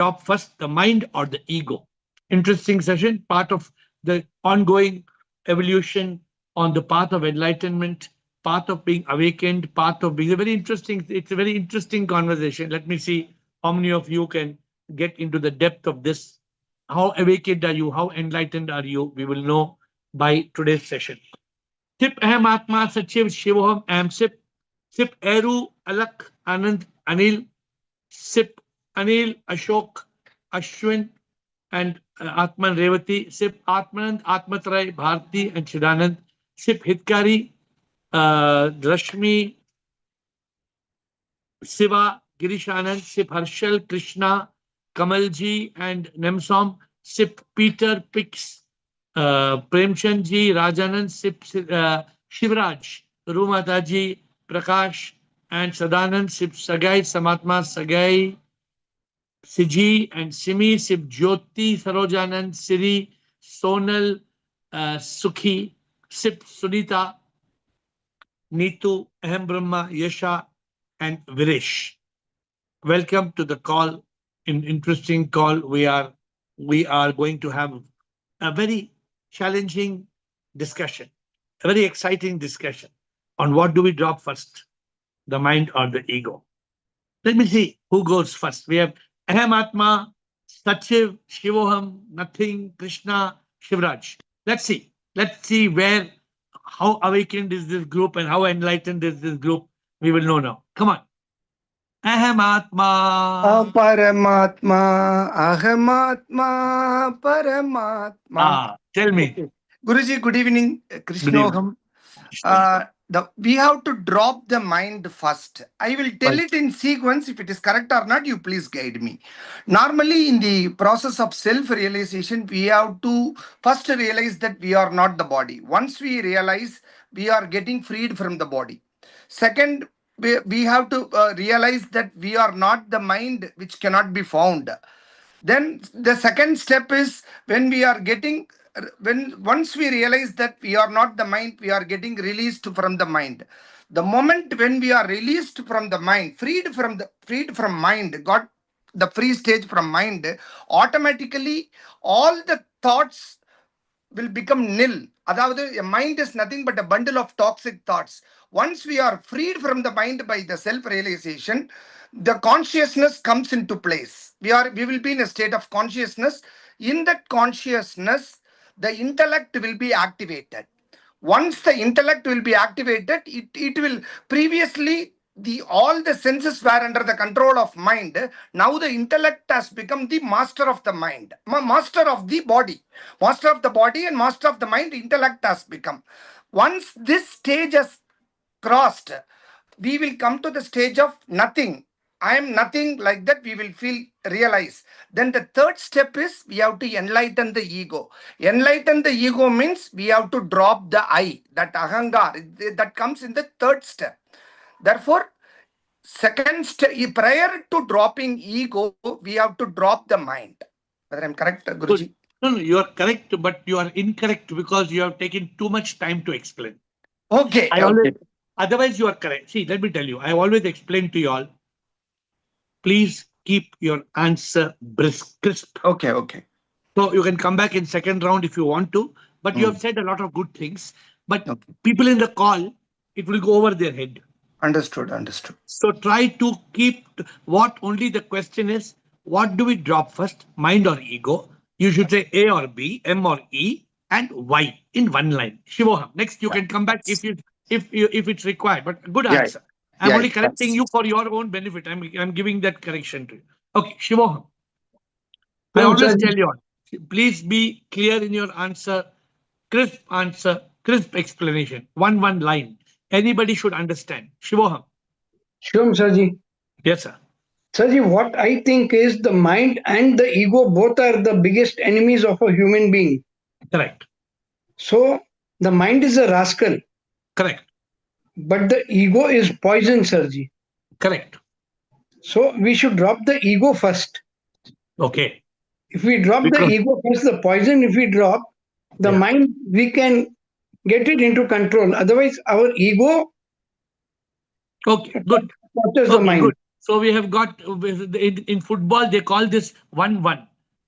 drop first, the mind or the ego? Interesting session, part of the ongoing evolution on the path of enlightenment, path of being awakened, path of being a very interesting. It's a very interesting conversation. Let me see how many of you can get into the depth of this. How awakened are you? How enlightened are you? We will know by today's session. Sip Ahem Atma Sachiv Shivoham Am Sip. Sip Eru Alak Anand Anil. Sip Anil Ashok Ashwin and Atman Revati. Sip Atmanand Atmatray Bharti and Chidanand. Sip Hitkari Rashmi Siva Girishanand. Sip Harshal Krishna Kamalji and Nemsom. Sip Peter Pix Premchandji Rajanand. Sip Shivraj Rumataji Prakash and Sadanand. Sip Sagai Samatma Sagai Siji and Simi. Sip Jyoti Sarojanand Siri Sonal Sukhi. Sip Sunita Neetu Ahem Brahma Yasha and Viresh. Welcome to the call. An interesting call. We are going to have a very challenging discussion, a very exciting discussion on what do we drop first, the mind or the ego. Let me see who goes first. We have Ahem Atma, Sachiv, Shivoham, Nothing, Krishna, Shivraj. Let's see. Let's see where, how awakened is this group and how enlightened is this group. We will know now. Come on. Ahem Atma. Paramatma, Ahamatma, Paramatma. Tell me. Guruji, good evening. Good evening. Krishnoham. We have to drop the mind first. I will tell Right. it in sequence. If it is correct or not, you please guide me. Normally, in the process of self-realization, we have to first realize that we are not the body. Once we realize, we are getting freed from the body. Second, we have to realize that we are not the mind which cannot be found. Then the second step is when we are getting, when once we realize that we are not the mind, we are getting released from the mind. The moment when we are released from the mind, freed from mind, got the free stage from mind, automatically all the thoughts will become nil. அதாவது a mind is nothing but a bundle of toxic thoughts. Once we are freed from the mind by the self realization, the consciousness comes into place. We will be in a state of consciousness. In that consciousness, the intellect will be activated. Once the intellect will be activated, it will previously all the senses were under the control of mind. Now the intellect has become the master of the mind, master of the body, and master of the mind. Intellect has become. Once this stage has crossed, we will come to the stage of nothing. I am nothing, like that we will realize. Then the third step is we have to enlighten the ego. Enlighten the ego means we have to drop the I, that ahangar, that comes in the third step. Therefore, second step, prior to dropping ego, we have to drop the mind. Whether I'm correct, Guruji? No, you are correct, but you are incorrect because you have taken too much time to explain. Okay. Otherwise, you are correct. See, let me tell you, I have always explained to you all, please keep your answer crisp. Okay. So you can come back in second round if you want to, but you have said a lot of good things. But people in the call, it will go over their head. Understood. So try to keep what only the question is, what do we drop first, mind or ego? You should say A or B, M or E, and Y in one line. Shivoham. Next, you can come back if it's required. But good answer. I'm only correcting you for your own benefit. I'm giving that correction to you. Okay, Shivoham. I always tell you all, please be clear in your answer, crisp explanation, one line. Anybody should understand. Shivoham. Sure, Sirji. Yes, sir. Sirji, what I think is the mind and the ego both are the biggest enemies of a human being. Correct. So the mind is a rascal. Correct. But the ego is poison, Sirji. Correct. So we should drop the ego first. Okay. If we drop the ego first, the poison, if we drop the mind, we can get it into control. Otherwise, our ego good. captures the mind. Good. So we have got in football they call this 1-1.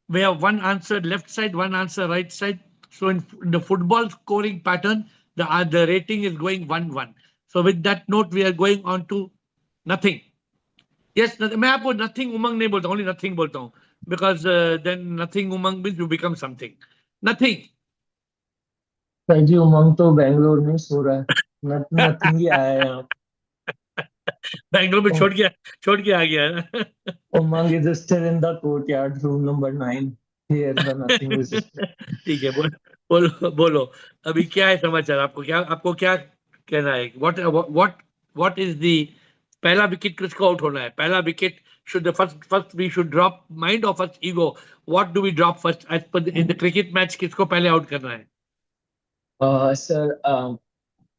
We have one answer left side, one answer right side. So in the football scoring pattern, the rating is going 1-1. So with that note, we are going on to nothing. Yes, मैं आपको nothing umang नहीं बोलता, only nothing बोलता हूँ, because then nothing umang means you become something. Nothing. Sir ji Umang तो बेंगलोर में सो रहा है, नथिंग ही आया है यहाँ। बैंगलोर में उ- छोड़ के आ गया है। उमंग is still in the courtyard, room number 9. Here the nothing is still. ठीक है, बोलो बोलो, अभी क्या है समाचार, आपको क्या कहना है? व्हाट इज द पहला विकेट किसको आउट होना है? पहला wicket should first we should drop mind और first ego, what do we drop first as per in the cricket match? किसको पहले आउट करना है? Sir,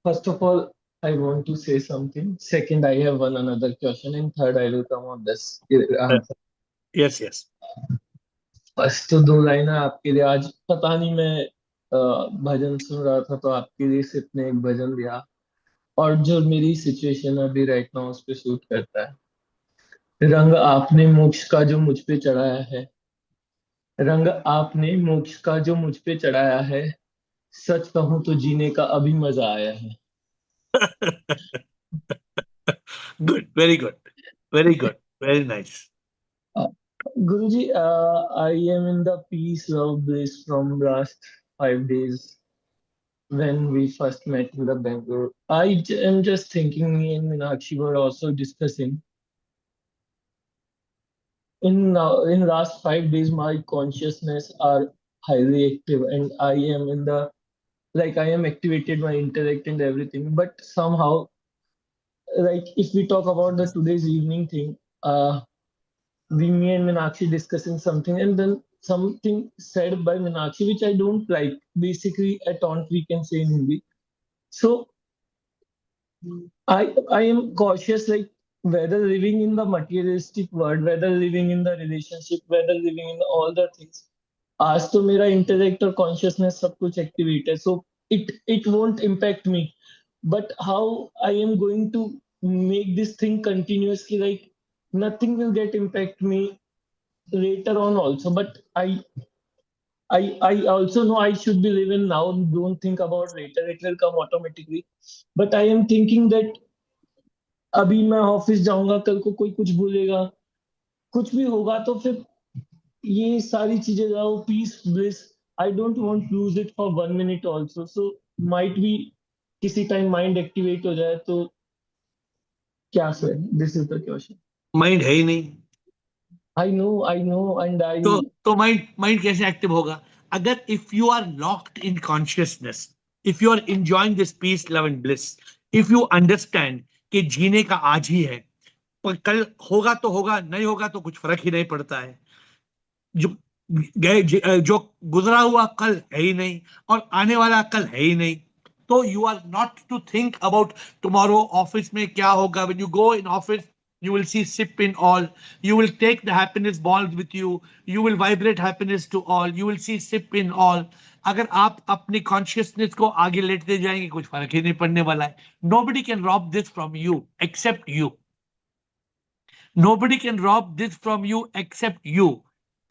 first of all, I want to say something. Second, I have one another question, and third, I will come on this answer. Yes yes. First तो दो line है आपके लिए। आज पता नहीं मैं भजन सुन रहा था तो आपके लिए सिर्फ ने एक भजन दिया, और जो मेरी सिचुएशन अभी राइट नाउ उस पे शूट करता है। रंग आपने मोक्ष का जो मुझ पे चढ़ाया है, रंग आपने मोक्ष का जो मुझ पे चढ़ाया है, सच कहूं तो जीने का अभी मजा आया है। Good, very good, very good, very nice. Guruji, I am in the peace love bliss from last 5 days when we first met in the Bangalore. Am just thinking, me and Meenakshi were also discussing. In last 5 days, my consciousness are highly active, and I am in the like I am activated my intellect and everything. But somehow, like if we talk about the today's evening thing, we me and Meenakshi discussing something, and then something said by Meenakshi which I don't like. Basically, a taunt we can say in Hindi. So I am cautious, like whether living in the materialistic world, whether living in the relationship, whether living in all the things. आज तो मेरा intellect और consciousness सब कुछ activate है, सो it won't impact me. But how I am going to make this thing continuously, like nothing will get impact me later on also. But I also know I should be living now. Don't think about later. It will come automatically. But I am thinking that अभी मैं office जाऊंगा, कल को कोई कुछ बोलेगा, कुछ भी होगा, तो फिर ये सारी चीजें जाओ peace bliss. I don't want lose it for 1 minute also, so might be किसी टाइम माइंड एक्टिवेट हो जाए तो क्या sir, this is the question. Mind है ही नहीं, आई नो एंड आई तो माइंड कैसे एक्टिव होगा? अगर if you are locked in consciousness, if you are enjoying this peace love and bliss, if you understand कि जीने का आज ही है, पर कल होगा तो होगा, नहीं होगा तो कुछ फर्क ही नहीं पड़ता है। जो जो गुजरा हुआ कल है ही नहीं और आने वाला कल है ही नहीं, तो you are not to think about tomorrow office में क्या होगा। When you go in office, you will see sip in all, you will take the happiness balls with you, you will vibrate happiness to all, you will see sip in all। अगर आप अपनी consciousness को आगे लेते जाएंगे, कुछ फर्क ही नहीं पड़ने वाला है। nobody can rob this from you except you, nobody can rob this from you except you,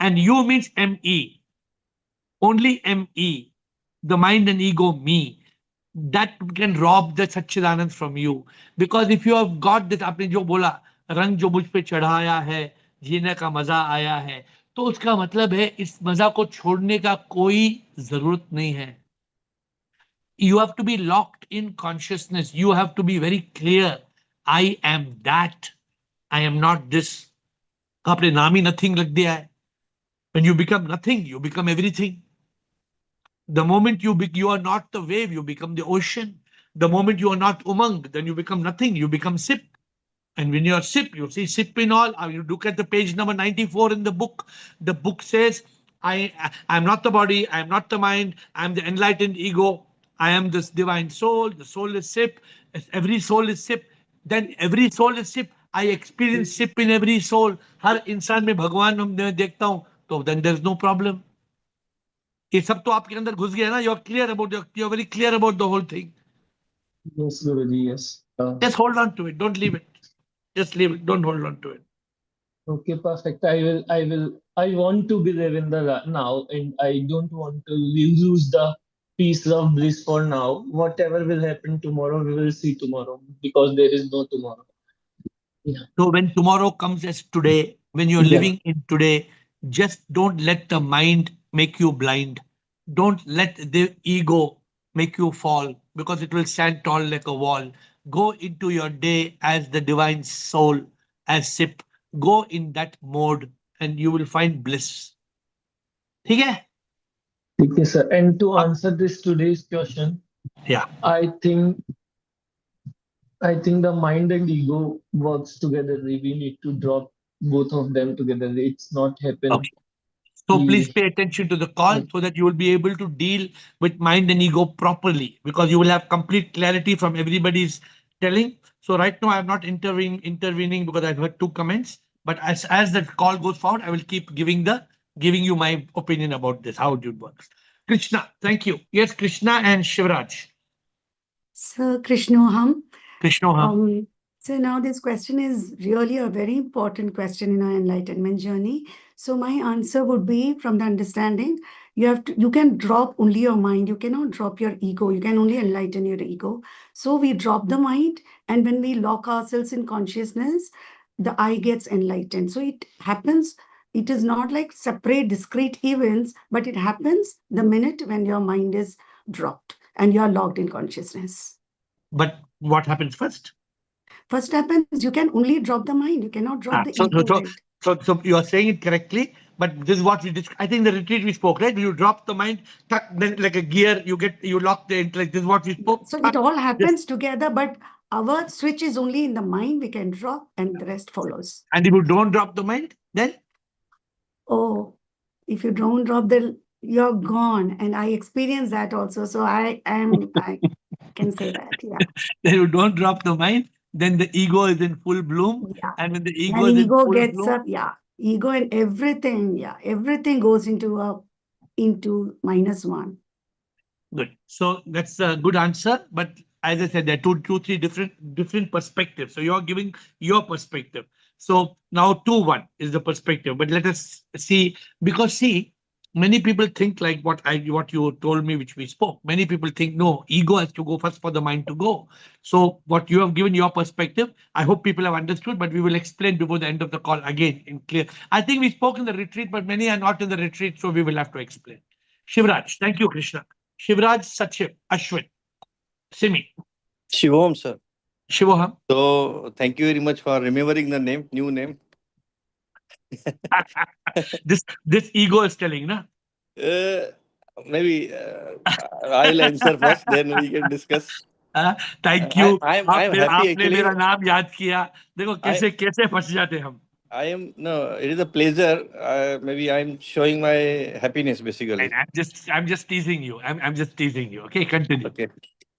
and you means me, only me, the mind and ego me, that can rob the Satchidanand from you. Because if you have got this, आपने जो बोला रंग जो मुझ पे चढ़ाया है, जीने का मजा आया है, तो उसका मतलब है इस मजा को छोड़ने का कोई जरूरत नहीं है। You have to be locked in consciousness, you have to be very clear, I am that, I am not this। आपने नाम ही नथिंग रख दिया है। When you become nothing, you become everything। The moment you are not the wave, you become the ocean। The moment you are not umang, then you become nothing, you become sip। And when you are sip, you see sip in all. You look at the page number 94 in the book. The book says, I'm not the body, I'm not the mind, I'm the enlightened ego, I am this divine soul, the soul is sip, every soul is sip, then every soul is sip, I experience sip in every soul। हर इंसान में भगवान मैं देखता हूं, तो then there's no problem। ये सब तो आपके अंदर घुस गया ना। You are clear about, you are very clear about the whole thing. Yes Guruji, yes. Just hold on to it, don't leave it. Just leave it. Don't hold on to it. Okay, perfect. I want to be there in the now, and I don't want to lose the peace of bliss for now. Whatever will happen tomorrow, we will see tomorrow because there is no tomorrow. Yeah. So when tomorrow comes as today, when you're Yeah. living in today, just don't let the mind make you blind. Don't let the ego make you fall because it will stand tall like a wall. Go into your day as the divine soul, as SIP. Go in that mode and you will find bliss. ठीक है? Okay, sir. And to answer this today's question, Yeah. I think the mind and ego works together. We need to drop both of them together. It's not happen. Okay. So please We, pay attention to the call okay. so that you will be able to deal with mind and ego properly because you will have complete clarity from everybody's telling. So right now I'm not intervening because I've heard two comments, but as the call goes forward, I will keep giving you my opinion about this, how it works. Krishna, thank you. Yes, Krishna and Shivraj. Sir Krishnoham. Krishna, So now this question is really a very important question in our enlightenment journey. So my answer would be from the understanding, you can drop only your mind. You cannot drop your ego. You can only enlighten your ego. So we drop the mind, and when we lock ourselves in consciousness, the I gets enlightened. So it happens. It is not like separate, discrete events, but it happens the minute when your mind is dropped and you are locked in consciousness. but what happens first? First happens, you can only drop the mind. You cannot drop the So, ego, so, right? so you are saying it correctly, but this is what we discussed. I think the retreat we spoke, right? You drop the mind, tuck, then like a gear, you lock the intellect. This is what we spoke. So it Tuck, all just, happens together, but our switch is only in the mind. We can drop, and the rest follows. and if you don't drop the mind, then Oh, if you don't drop you're gone. And I experience that also. So I can say that. Yeah. then you don't drop the mind, then the ego is in full bloom, Yeah. and when the ego And is in ego full gets bloom, up. Yeah. Ego and everything. Yeah. Everything goes into -1. good. So that's a good answer. But as I said, there are three different perspectives. So you're giving your perspective. So now 2-1 is the perspective. But let us see, because see, many people think like what you told me, which we spoke. Many people think no, ego has to go first for the mind to go. So what you have given your perspective, I hope people have understood, but we will explain before the end of the call again in clear. I think we spoke in the retreat, but many are not in the retreat, so we will have to explain. Shivraj, thank you, Krishna. Shivraj, Sachip, Ashwin, Simi, Shivam, sir. Shivoham. So thank you very much for remembering the name, new name. This ego is telling, na? Uh, maybe I'll answer first, then we can discuss. Thank you. I'm happy आपने actually. मेरा नाम याद किया. देखो I कैसे कैसे फंस जाते हम. I am no. It is a pleasure. Maybe I'm showing my happiness And basically. I'm just teasing you. I'm just teasing you. Okay, continue. Okay.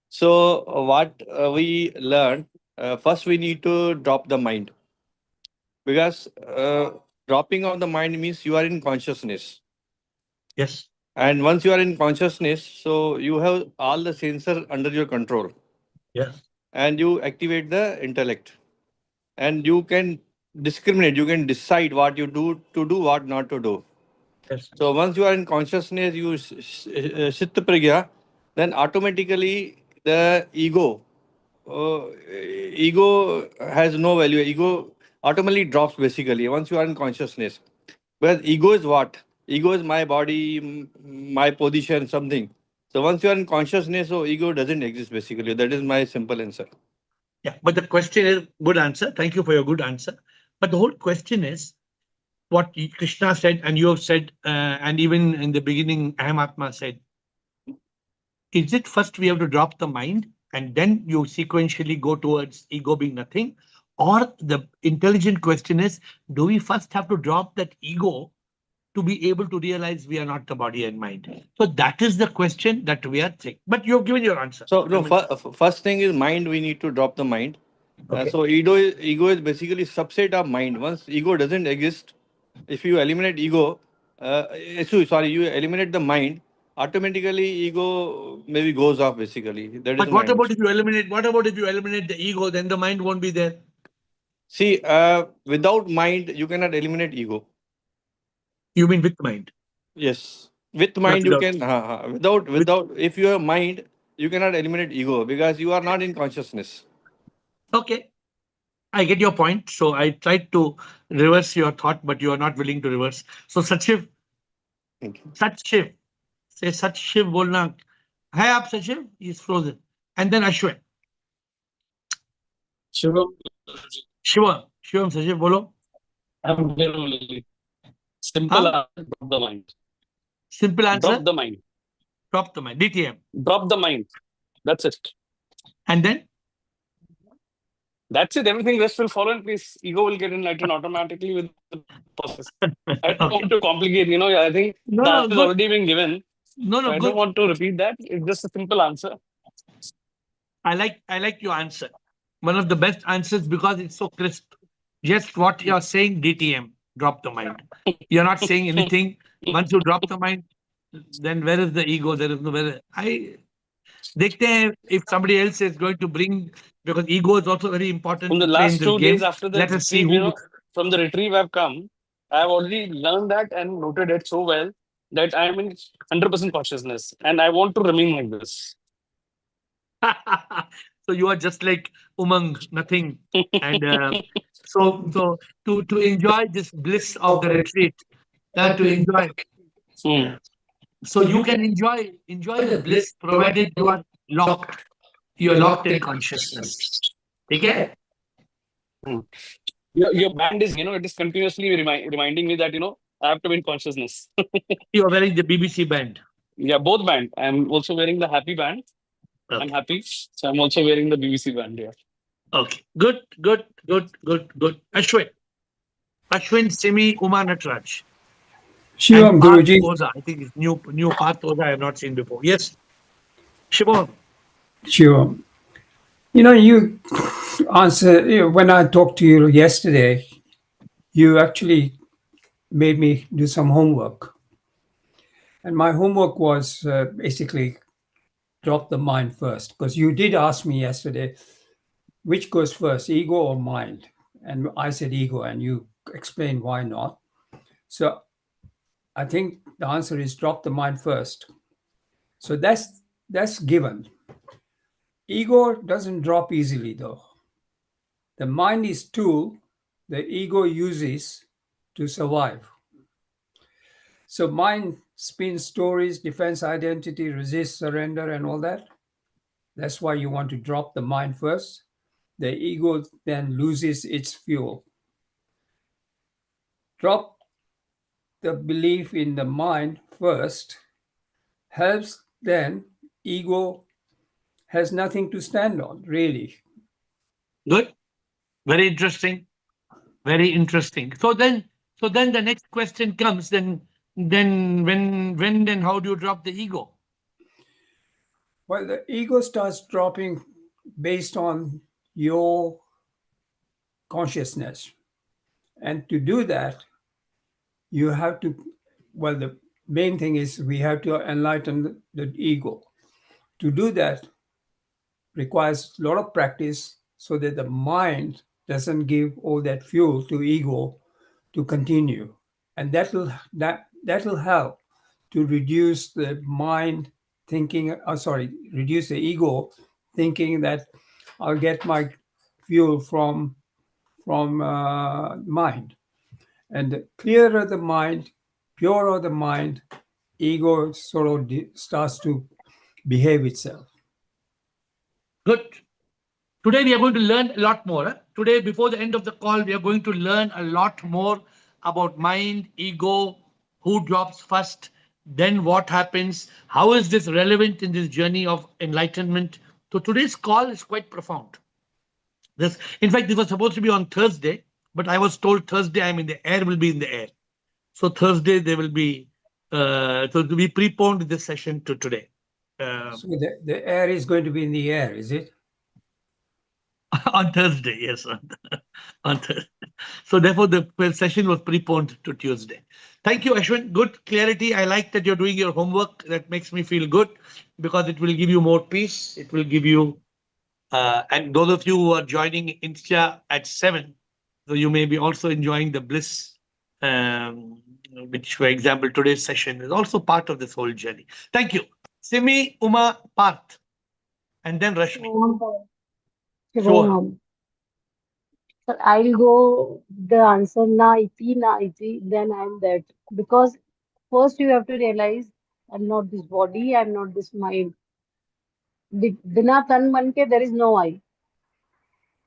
So what we learned first, we need to drop the mind because dropping of the mind means you are in consciousness. Yes. And once you are in consciousness, so you have all the sensors under your control Yes. and you activate the intellect and you can discriminate, you can decide what you do to do, what not to do. Yes. So once you are in consciousness, you sit pragya, then automatically the ego has no value. Ego automatically drops basically once you are in consciousness. But ego is what? Ego is my body, my position, something. So once you are in consciousness, so ego doesn't exist basically. That is my simple answer. Yeah. But the question is good answer. Thank you for your good answer. But the whole question is what Krishna said, and you have said, and even in the beginning, Aham said. Is it first we have to drop the mind and then you sequentially go towards ego being nothing? Or the intelligent question is, do we first have to drop that ego to be able to realize we are not the body and mind? So that is the question that we are taking. But you have given your answer. So no, first thing is mind. We need to drop the mind. Okay. So ego is basically subset of mind. Once ego doesn't exist, if you eliminate ego, sorry, you eliminate the mind, automatically ego maybe goes off basically. That is But my answer. what about if you eliminate the ego, then the mind won't be there? See, without mind, you cannot eliminate ego. You mean with mind, Yes, with not mind you without. can. Without With, if you have mind, you cannot eliminate ego because you are not in consciousness. okay, I get your point. So I tried to reverse your thought, but you are not willing to reverse. So Sachiv, Thank you. Sachiv, say Sachiv बोलना है आप Sachiv? He is frozen. And then Ashwin. Shivam, Shivam Sachiv बोलो. I'm here only. Simple हाँ? answer, drop the mind. Simple answer. Drop the mind. Drop the mind. DTM. Drop the mind. That's it. And then That's it. Everything rest will follow in place. Ego will get enlightened automatically with the process. I don't okay. want to complicate, I think No, the no, answer has good. already been given. No, So no, I good. don't want to repeat that. It's just a simple answer. I like your answer. One of the best answers because it's so crisp. Just what you're saying, DTM, drop the mind. You're not saying anything. Once you drop the mind, then where is the ego? There is no where. I देखते हैं if somebody else is going to bring, because ego is also very important From to the play in last this 2 days game. after the Let us see retrieve, who. from the retrieve I've come, I've already learned that and noted it so well that I'm in 100% consciousness and I want to remain like this. So you are just like Umang, nothing. And so to enjoy this bliss of the retreat, to enjoy. Hmm. So you can enjoy the bliss provided you are locked. You are locked in consciousness. Okay? Hmm. Your band is, it is continuously reminding me that, I have to be in consciousness. You are wearing the BBC band. Yeah, both band. I'm also wearing the happy band. I'm Okay. happy. So I'm also wearing the BBC band. Yeah. Okay. Good. Ashwin Simi Uma Natraj. Shivam And Parth Guruji. Oza. I think it's new Parth Oza I have not seen before. Yes. Shimon. Shivam. You answer when I talked to you yesterday, you actually made me do some homework. And my homework was basically drop the mind first, because you did ask me yesterday, which goes first, ego or mind? And I said ego, and you explained why not. So I think the answer is drop the mind first. So that's given. Ego doesn't drop easily though. The mind is tool the ego uses to survive. So mind spins stories, defense identity, resist, surrender, and all that. That's why you want to drop the mind first. The ego then loses its fuel. Drop the belief in the mind first helps, then ego has nothing to stand on, really. Good. Very interesting. Very interesting. So then the next question comes. Then when then how do you drop the ego? Well, the ego starts dropping based on your consciousness. And to do that, you have to, well, the main thing is we have to enlighten the ego. To do that requires a lot of practice so that the mind doesn't give all that fuel to ego to continue. And that'll help to reduce the mind thinking, reduce the ego thinking that I'll get my fuel from mind. And the clearer the mind, purer the mind, ego sort of starts to behave itself. Good. Today we are going to learn a lot more. Today, before the end of the call, we are going to learn a lot more about mind, ego, who drops first, then what happens, how is this relevant in this journey of enlightenment. So today's call is quite profound. In fact, this was supposed to be on Thursday, but I was told Thursday I'm in the air, will be in the air. So Thursday there will be, so we preponed this session to today. So the air is going to be in the air, is it? On Thursday, yes, on Thursday. So therefore, the session was preponed to Tuesday. Thank you, Ashwin. Good clarity. I like that you're doing your homework. That makes me feel good because it will give you more peace. It will give you, and those of you who are joining Insta at 7, So you may be also enjoying the bliss, which, for example, today's session is also part of this whole journey. Thank you. Simi, Uma, Parth, and then Rashmi. Sure. Shivam, sir, I'll go the answer na iti, then I'm that. Because first you have to realize I'm not this body, I'm not this mind. बिना तन मन के there is no I.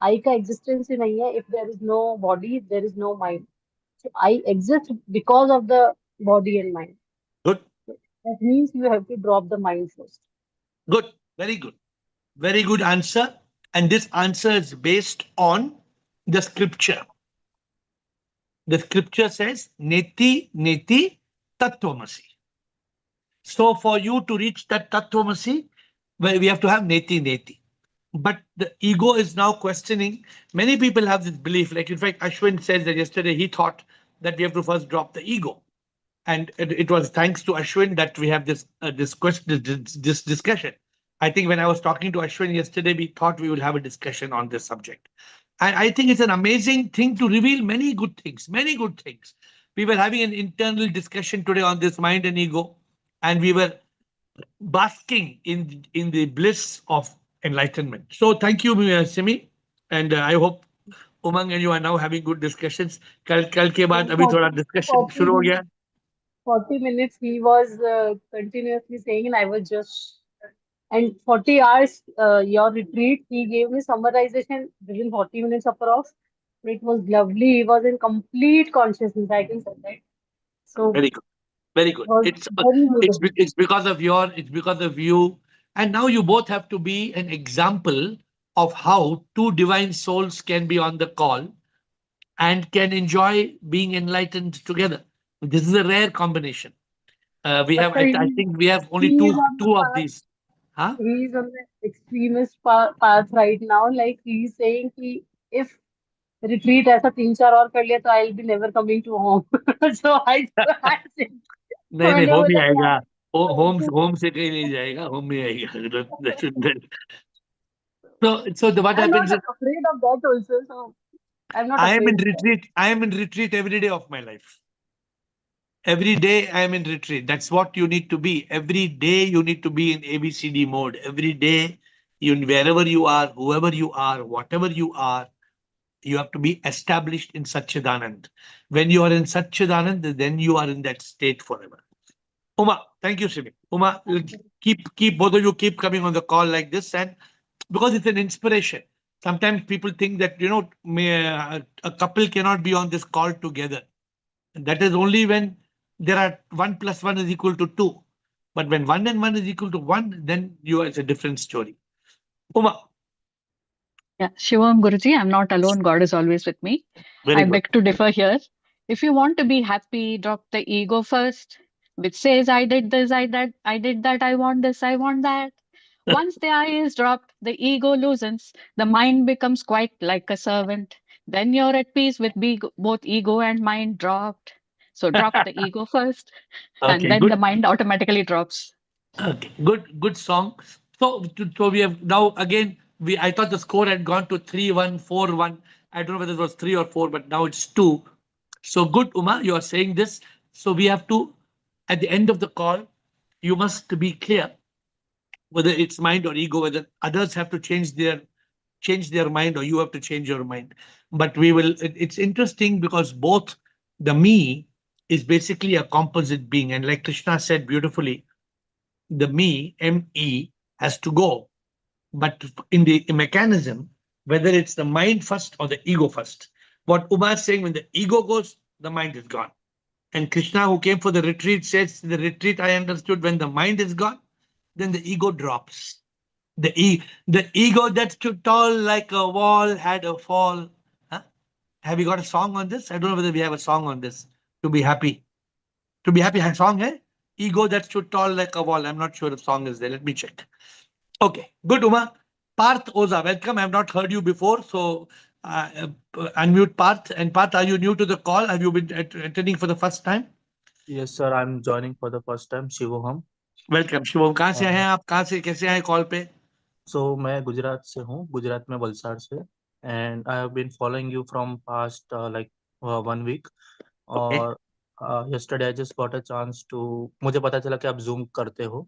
I का existence ही नहीं है. If there is no body, there is no mind. So I exist because of the body and mind. Good. That means you have to drop the mind first. Good. Very good. Very good answer. And this answer is based on the scripture. The scripture says, Neti, Neti, Tattvamasi. So for you to reach that Tattvamasi, well, we have to have Neti, Neti. But the ego is now questioning. Many people have this belief. Like, in fact, Ashwin says that yesterday he thought that we have to first drop the ego. And it was thanks to Ashwin that we have this question, this discussion. I think when I was talking to Ashwin yesterday, we thought we would have a discussion on this subject. And I think it's an amazing thing to reveal many good things, many good things. We were having an internal discussion today on this mind and ego, and we were basking in the bliss of enlightenment. So thank you, Simi, and I hope Umang and you are now having good discussions. कल के बाद अभी थोड़ा discussion शुरू हो गया. 40 minutes he was continuously saying, and I was just, and 40 hours your retreat, he gave me summarization within 40 minutes approx. It was lovely. He was in complete consciousness, I can say that. So Very good. Very good. it was It's very beautiful. it's because of it's because of you. And now you both have to be an example of how two divine souls can be on the call and can enjoy being enlightened together. This is a rare combination. We But have, sir, I think we have only he is on the two of path. these. Huh? He is on the extremist path right now. Like he's saying, कि if retreat ऐसा 3-4 और कर लिया तो I'll be never coming to home. So I think नहीं नहीं मैंने home ही बोला आएगा. यार होम से कहीं नहीं जाएगा. होम में आएगा. So what I'm not happens is afraid of that also. So I'm not I am in afraid of that. retreat. I am in retreat every day of my life. Every day I am in retreat. That's what you need to be. Every day you need to be in ABCD mode. Every day, wherever you are, whoever you are, whatever you are, you have to be established in Satchidanand. When you are in Satchidanand, then you are in that state forever. Uma, thank you, Simi. Uma, keep both of you keep coming on the call like this, and because it's an inspiration. Sometimes people think that a couple cannot be on this call together. And that is only when there are 1 + 1 is equal to 2. But when 1 and 1 is equal to 1, then it's a different story. Uma. Yeah, Shivam Guruji, I'm not alone. God is always with me. Very I good. beg to differ here. If you want to be happy, drop the ego first, which says, I did this, I did that, I want this, I want that. Once the I is dropped, the ego loosens, the mind becomes quite like a servant. Then you're at peace with both ego and mind dropped. So drop the ego first, and Okay, then good. the mind automatically drops. Okay, good song. So we have now again. I thought the score had gone to 3-1, 4-1. I don't know whether it was 3 or 4, but now it's 2. So good, Uma, you are saying this. So we have to, at the end of the call, you must be clear whether it's mind or ego, whether others have to change their mind or you have to change your mind. But we will. It's interesting because both the me is basically a composite being, and like Krishna said beautifully, the me, me, has to go. But in the mechanism, whether it's the mind first or the ego first, what Uma is saying, when the ego goes, the mind is gone. And Krishna, who came for the retreat, says, the retreat I understood when the mind is gone, then the ego drops. The ego that stood tall like a wall had a fall. Huh? Have you got a song on this? I don't know whether we have a song on this. To be happy. To be happy, song, eh? Ego that stood tall like a wall. I'm not sure if song is there. Let me check. Okay, good, Uma. Parth Oza, welcome. I've not heard you before, so unmute Parth. And Parth, are you new to the call? Have you been attending for the first time? Yes, sir. I'm joining for the first time. Shivoham. Welcome Shivam. कहाँ से हैं आप? कहाँ से कैसे आए call पे? So मैं गुजरात से हूँ, गुजरात में वलसाड से. and I have been following you from past 1 week. Okay. और yesterday I just got a chance to, मुझे पता चला कि आप Zoom करते हो.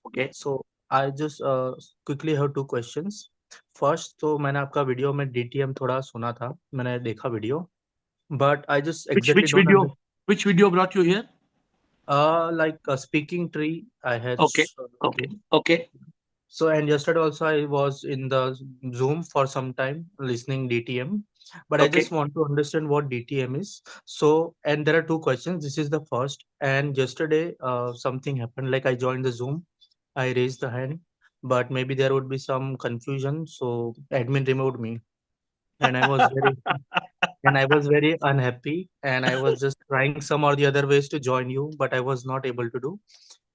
Okay. So I just quickly have two questions. First, तो मैंने आपका वीडियो में DTM थोड़ा सुना था, मैंने देखा video, but I just exactly Which don't video? understand. Which video brought you here? Like a speaking tree, I had. Okay. Okay. Okay. So, and yesterday also I was in the Zoom for some time listening DTM, but I Okay. just want to understand what DTM is. So, and there are two questions. This is the first. And yesterday, something happened. Like I joined the Zoom, I raised the hand, but maybe there would be some confusion. So, admin removed me, and I was very and I was very unhappy. And I was just trying some or the other ways to join you, but I was not able to do.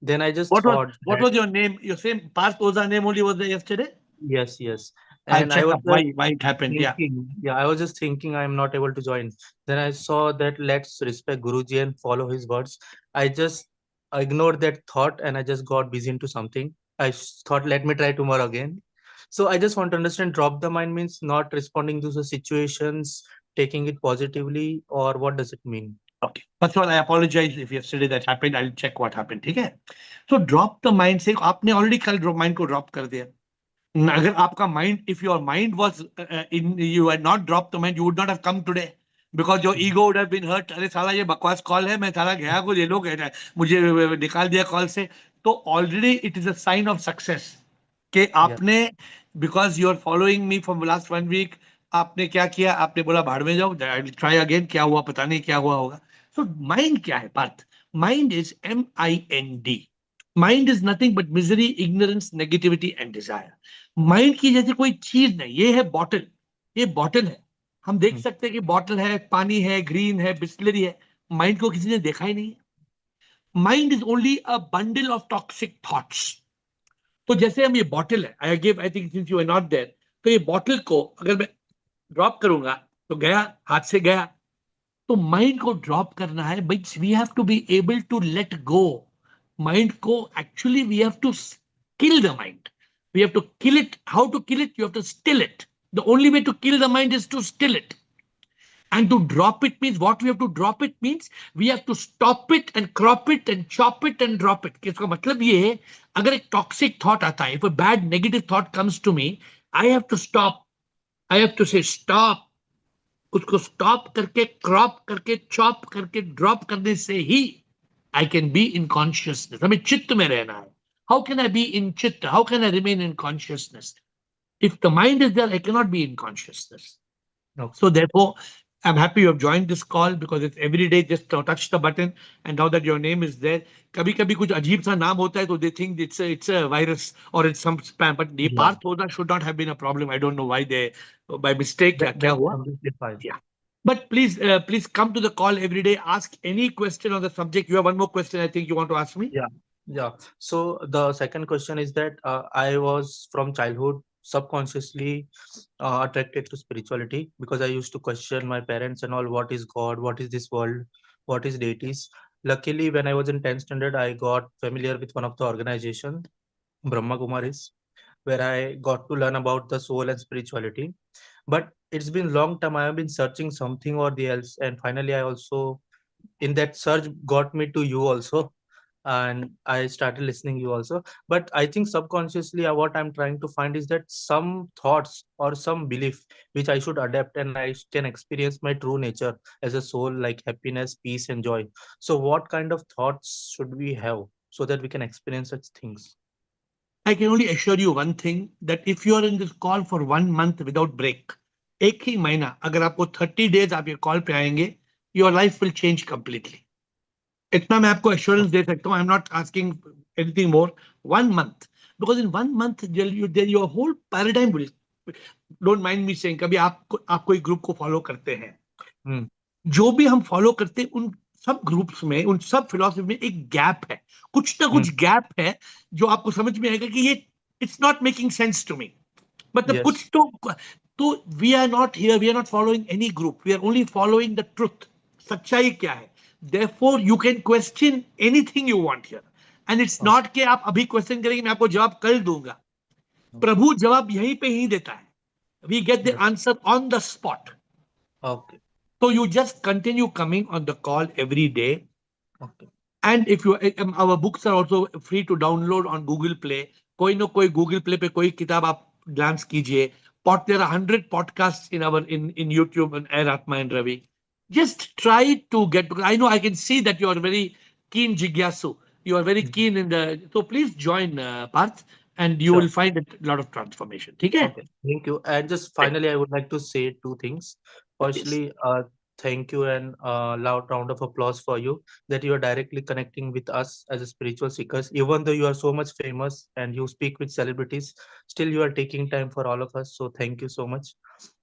Then I just thought What that was your name? Your same Parth Oza name only was there yesterday? yes, yes. I'll And I check was up just why it happened. Yeah. thinking, yeah, I was just thinking I'm not able to join. Then I saw that let's respect Guruji and follow his words. I just ignored that thought and I just got busy into something. Thought, let me try tomorrow again. So I just want to understand drop the mind means not responding to the situations, taking it positively, or what does it mean? Okay. First of all, I apologize if yesterday that happened. I'll check what happened. ठीक है? So drop the mind से आपने already कल mind को drop कर दिया. अगर आपका mind, if your mind was you had not dropped the mind, you would not have come today. Because your ego would have been hurt. अरे साला ये बकवास कॉल है, मैं साला गया को ये लोग मुझे निकाल दिया कॉल से. तो already it is a sign of success कि आपने, because you are following me from last 1 week, आपने क्या किया, आपने बोला भाड़ में जाओ, ट्राई अगेन, क्या हुआ पता नहीं क्या हुआ होगा. सो माइंड क्या है Parth? Mind is MIND. Mind is nothing but misery, ignorance, negativity and desire. Mind की जैसे कोई चीज नहीं, ये है बॉटल. ये बॉटल है, हम देख सकते हैं कि बॉटल है, पानी है, ग्रीन है, बिस्लरी है. माइंड को किसी ने देखा ही नहीं है. Mind is only a bundle of toxic thoughts. तो जैसे हम ये बॉटल है, I think since you are not there, तो ये बॉटल को अगर मैं ड्रॉप करूंगा तो गया, हाथ से गया. तो माइंड को ड्रॉप करना है, but we have to be able to let go. Mind को actually we have to kill the mind. We have to kill it. How to kill it? You have to still it. The only way to kill the mind is to still it. And to drop it means, what we have to drop it means, we have to stop it and crop it and chop it and drop it. इसका मतलब ये है, अगर एक toxic thought आता है, if a bad negative thought comes to me, I have to stop. I have to say stop. उसको stop करके, crop करके, chop करके, drop करने से ही I can be in consciousness. हमें चित्त में रहना है. How can I be in chitta? How can I remain in consciousness? If the mind is there, I cannot be in consciousness. Okay. So therefore, I'm happy you have joined this call because it's every day just touch the button, and now that your name is there, कभी कभी कुछ अजीब सा नाम होता है तो they think it's a virus or it's some spam, but the Parth Oza should not have been a problem. I don't know why they by mistake क्या क्या हुआ. Completely fine. Yeah. But please come to the call every day. Ask any question on the subject. You have one more question, I think you want to ask me. Yeah. So the second question is that I was from childhood subconsciously attracted to spirituality because I used to question my parents and all, what is God, what is this world, what is deities. Luckily, when I was in 10th standard, I got familiar with one of the organization, Brahma Kumaris, where I got to learn about the soul and spirituality. But it's been long time. I have been searching something or the else, and finally, I also in that search got me to you also, and I started listening you also. But I think subconsciously what I'm trying to find is that some thoughts or some belief which I should adapt and I can experience my true nature as a soul, like happiness, peace and joy. So what kind of thoughts should we have so that we can experience such things? I can only assure you one thing, that if you are in this call for 1 month without break, एक ही महीना अगर आपको 30 days आप ये call पे आएंगे, your life will change completely. इतना मैं आपको assurance दे सकता हूँ. I'm not asking anything more. 1 month, because in 1 month then your whole paradigm will. Don't mind me saying, कभी आप कोई ग्रुप को फॉलो करते हैं, जो भी हम फॉलो करते हैं उन सब ग्रुप्स में, उन सब फिलॉसफी में एक गैप है, कुछ ना कुछ गैप है जो आपको समझ में आएगा कि ये it's not making sense to me. मतलब कुछ तो we are not here, we are not following any group, we are only following the truth. सच्चाई क्या है? Therefore you can question anything you want here, and it's not कि आप अभी question करेंगे मैं आपको जवाब कल दूंगा. प्रभु जवाब यहीं पे ही देता है. We get the answer on the spot. Okay. So you just continue coming on the call every day. Okay. And if you, our books are also free to download on Google Play. कोई ना कोई Google Play पे कोई किताब आप glance कीजिए. There are 100 podcasts in YouTube and AiR Atma and Ravi. Just try to get, because I know I can see that you are very keen jigyasu. You are very keen in the, so please join Parth, and you Sure. will find a lot of transformation. Okay? Okay. Thank you. And just finally, I would like to say two things. Firstly, thank you and loud round of applause for you that you are directly connecting with us as a spiritual seekers. Even though you are so much famous and you speak with celebrities, still you are taking time for all of us. So thank you so much.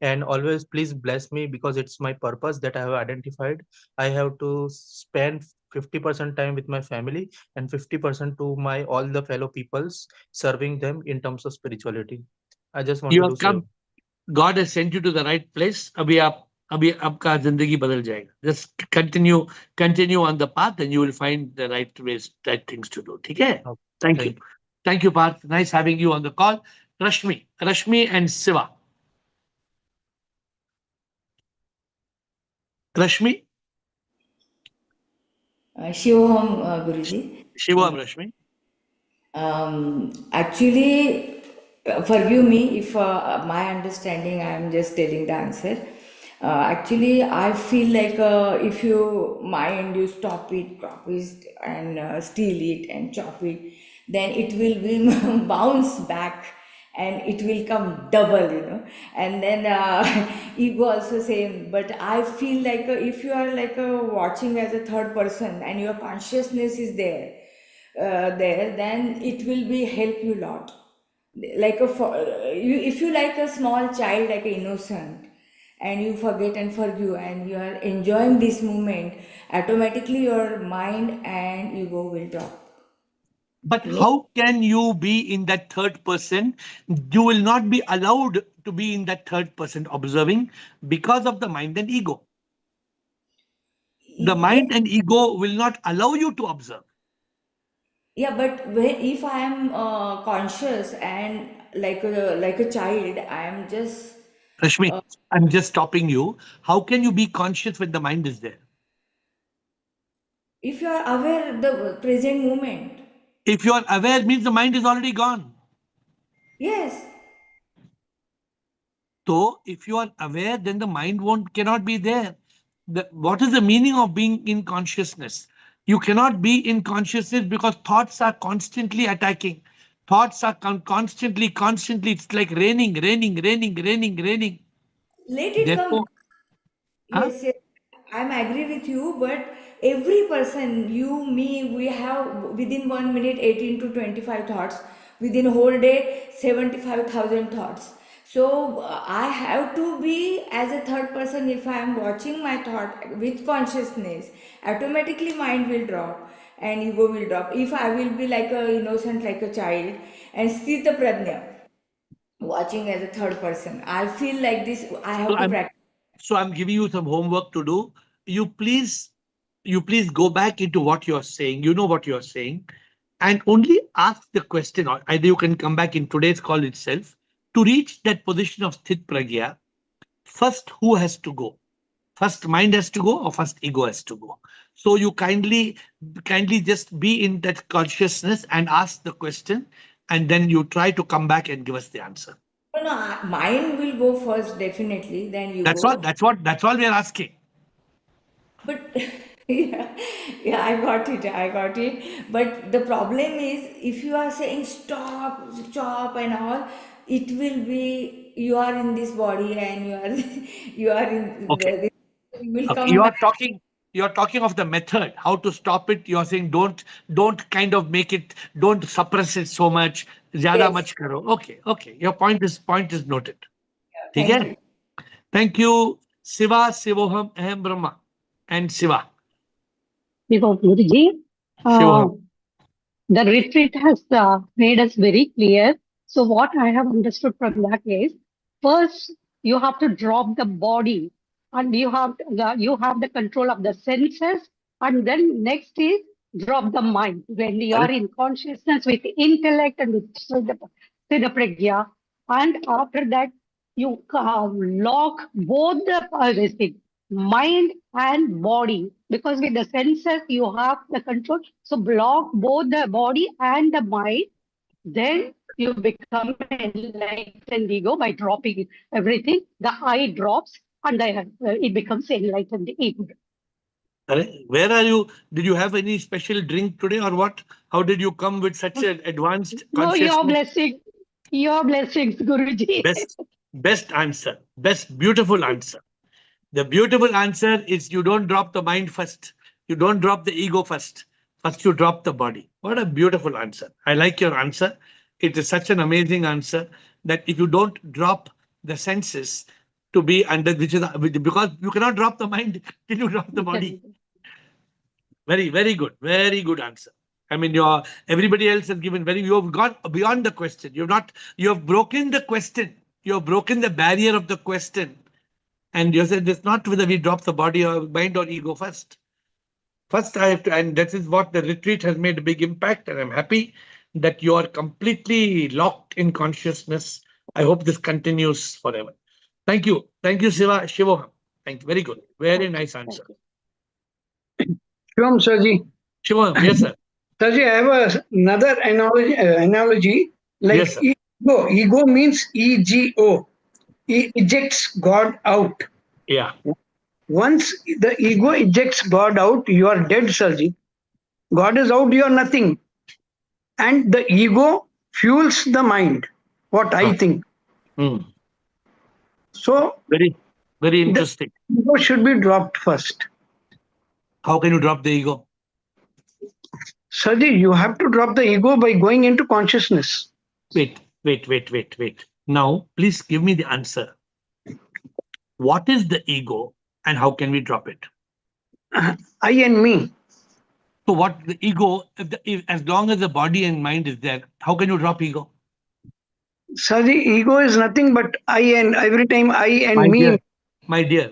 And always please bless me, because it's my purpose that I have identified. I have to spend 50% time with my family and 50% to my all the fellow peoples, serving them in terms of spirituality. I just want You to do have so. come, God has sent you to the right place. अभी आपका जिंदगी बदल जाएगा. Just continue on the path, and you will find the right ways, right things to do. Okay? Okay. Thank you. Thank you, Parth. Nice having you on the call. Rashmi and Siva. Rashmi? Shivoham, Guruji. Shivam, Rashmi. Actually, forgive me if my understanding, I am just telling the answer. Actually, I feel like if you mind, you stop it, drop it, and steal it and chop it, then it will be bounce back and it will come double, And then ego also same. But I feel like if you are like watching as a third person and your consciousness is there, then it will be help you lot. Like if you like a small child, like an innocent, and you forget and forgive, and you are enjoying this moment, automatically your mind and ego will drop. But how can you be in that third person? You will not be allowed to be in that third person observing because of the mind and ego. The Yeah, mind and ego will not allow you to observe. yeah, but if I am conscious and like a child, I am just Rashmi, I'm just stopping you. How can you be conscious when the mind is there? if you are aware the present moment. If you are aware, means the mind is already gone. Yes. So if you are aware, then the mind cannot be there. What is the meaning of being in consciousness? You cannot be in consciousness because thoughts are constantly attacking. Thoughts are constantly. It's like raining. Let it come. Therefore, huh? Yes, yes, I'm agree with you, but every person, you, me, we have within 1 minute 18 to 25 thoughts, within a whole day 75,000 thoughts. So I have to be as a third person. If I am watching my thought with consciousness, automatically mind will drop and ego will drop. If I will be like a innocent, like a child, and Sthita Prajna, watching as a third person, I feel like this, I So have to I'm practice. so I'm giving you some homework to do. You please, go back into what you're saying. You know what you're saying, and only ask the question. Or either you can come back in today's call itself to reach that position of sthit pragya. First, who has to go? First, mind has to go, or first ego has to go? So you kindly just be in that consciousness and ask the question, and then you try to come back and give us the answer. No, no, mine will go first, definitely, then you That's all. go. That's all we are asking. But yeah, yeah, I got it, I got it. But the problem is, if you are saying stop, stop, and all, it will be you are in this body and you are you are in Okay. you will Okay. come back. You're talking of the method, how to stop it. You're saying don't kind of make it, don't suppress it so much. Zyada Yes, much karo. Okay. Your point is noted. ठीक thank है? you. Thank you, Siva, Sivoham, Ahem Brahma, and Siva. Because Guruji, uh, Sivoham. the retreat has made us very clear. So what I have understood from that is, first you have to drop the body, and you have the control of the senses, and then next is drop the mind. When you are Correct. in consciousness with intellect and with the pragya, and after that you lock both the this thing, mind and body, because with the senses you have the control. So block both the body and the mind, then you become enlightened ego by dropping everything. The I drops and it becomes enlightened ego. Where are you? Did you have any special drink today or what? How did you come with such an advanced No, your consciousness? blessing, your blessings, Guruji. Best answer. Best beautiful answer. The beautiful answer is you don't drop the mind first. You don't drop the ego first. First, you drop the body. What a beautiful answer. I like your answer. It is such an amazing answer that if you don't drop the senses to be under, which is because you cannot drop the mind till you drop the body. Very, very good. Very good answer. I mean, everybody else has given you have gone beyond the question. You have broken the question. You have broken the barrier of the question. And you said it's not whether we drop the body or mind or ego first. First, I have to, and that is what the retreat has made a big impact. And I'm happy that you are completely locked in consciousness. I hope this continues forever. Thank you. Thank you, Shivoham. Thank you. Very good. Very nice answer. Shivam Sarji. Shivoham, yes, sir. Sarji, I have another analogy like Yes, sir. ego. Ego means ego. It ejects God out. Yeah. Once the ego ejects God out, you are dead, Sarji. God is out, you are nothing. And the ego fuels the mind, what I think. So, very, very interesting. The ego should be dropped first. How can you drop the ego? Sarji, you have to drop the ego by going into consciousness. Wait. Now, please give me the answer. What is the ego and how can we drop it? I and me. So what the ego, if as long as the body and mind is there, how can you drop ego? Sarji, ego is nothing but I and every time I and me. My dear.